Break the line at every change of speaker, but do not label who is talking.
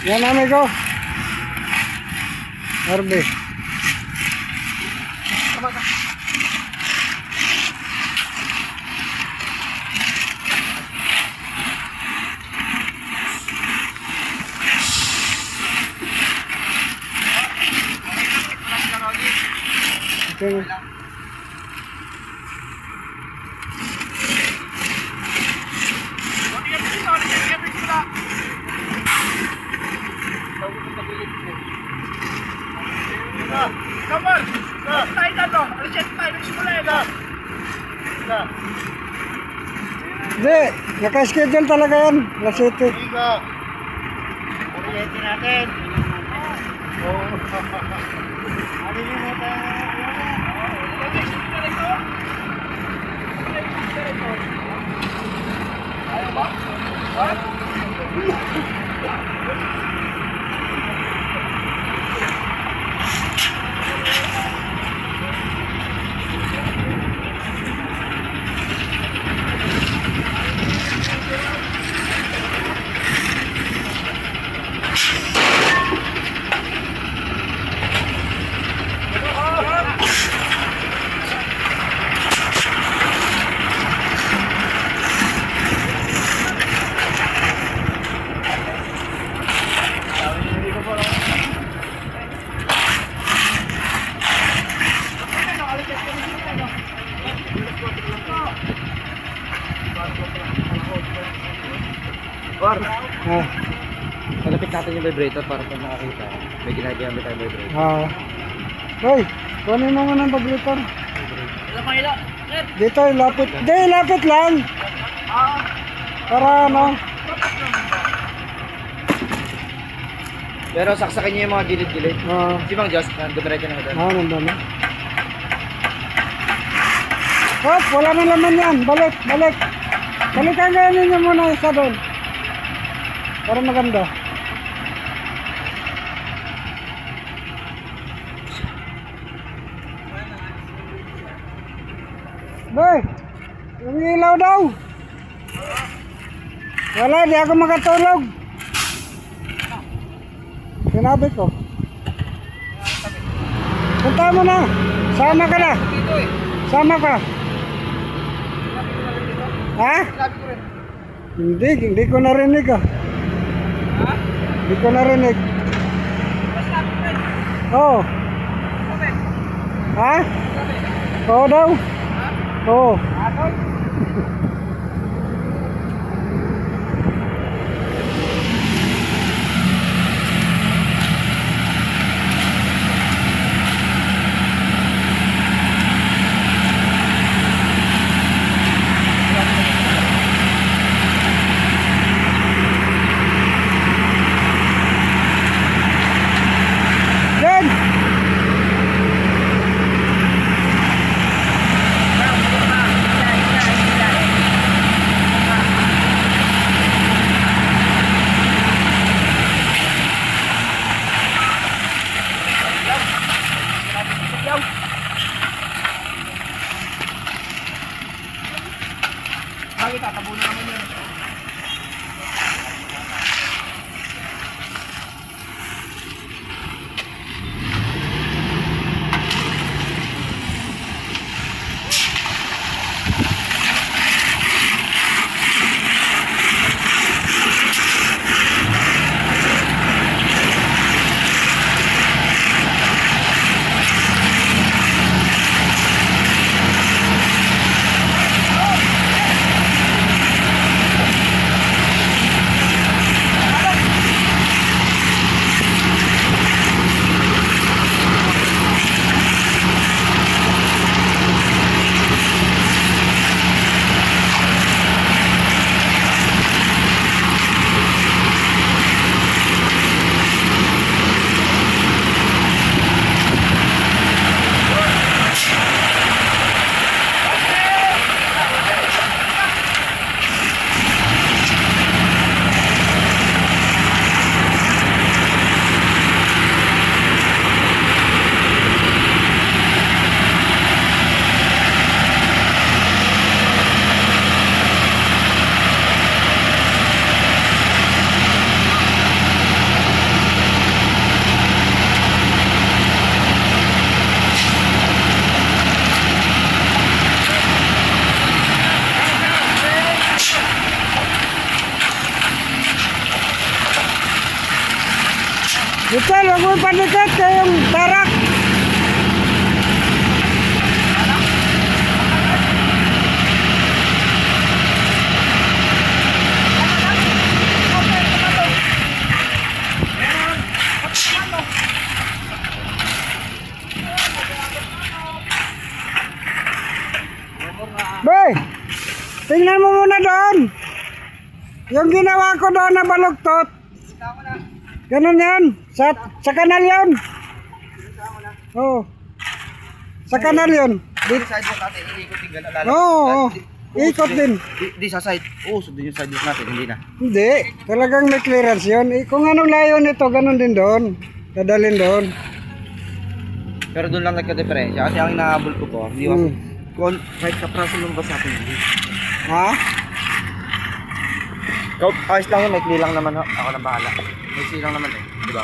Yan amigo. Arbe. Okay.
Kamar! Tayo na to! Alisin tayo! Nagsimula yun!
Hindi, naka-schedule talaga yan. Alas 7.
Amigo! Kuryente natin! Oo! Alinin mo tayo! Ayaw ba?
Or,
Ah,
palapit natin yung vibrator para pag nakakita. May ginagamit tayo vibrator.
ah. Hoy, kunin mo muna ng vibrator.
Wala pang ilo! Sir!
Dito, ilapit. Hindi, ilapit lang. Para ano.
Pero saksakin niyo yung mga gilid-gilid.
Ah,
Si Mang Diyos, dumiretso na doon.
nandun na. Hop, wala na laman yan. Balik, balik. Balikan kayo ninyo muna isa doon. Para maganda. Boy, yung ilaw daw. Wala, di ako makatulog. Sinabi ko. Punta mo na. Sama ka na.
Dito eh!
Sama ka. Ha?
Sabi ko rin!
Hindi ko narinig ah.
Ha?
Hindi ko narinig.
Sabi ko rin!
Oo.
Sabi!
Ha?
Sabi!
Oo daw.
Ha?
Oo.
Atol!
Yan.
Bakit tatabunan naman yun?
Detail, huwag mo panikit kayong tarak. Boy, tingnan mo muna doon. Yung ginawa ko doon na baluktot. Ganun yan. Sa kanal yun. Oo. Sa kanal yun.
Di sidewalk natin, iikot yung gano'n.
Oo. Ikot din.
Di sa side. Oo, sundin yung sidewalk natin, hindi na.
Hindi. Talagang may clearance yun. Kung anong layo nito, ganun din doon. Dadalhin doon.
Pero doon lang nagka-diferensya. Kasi ang inahabol ko po, hindi ako. Kahit kapraso lang ba sa atin, hindi.
Ha?
Ayos lang yun, may clear lang naman. Ako na bahala. May clear lang naman eh. Di ba?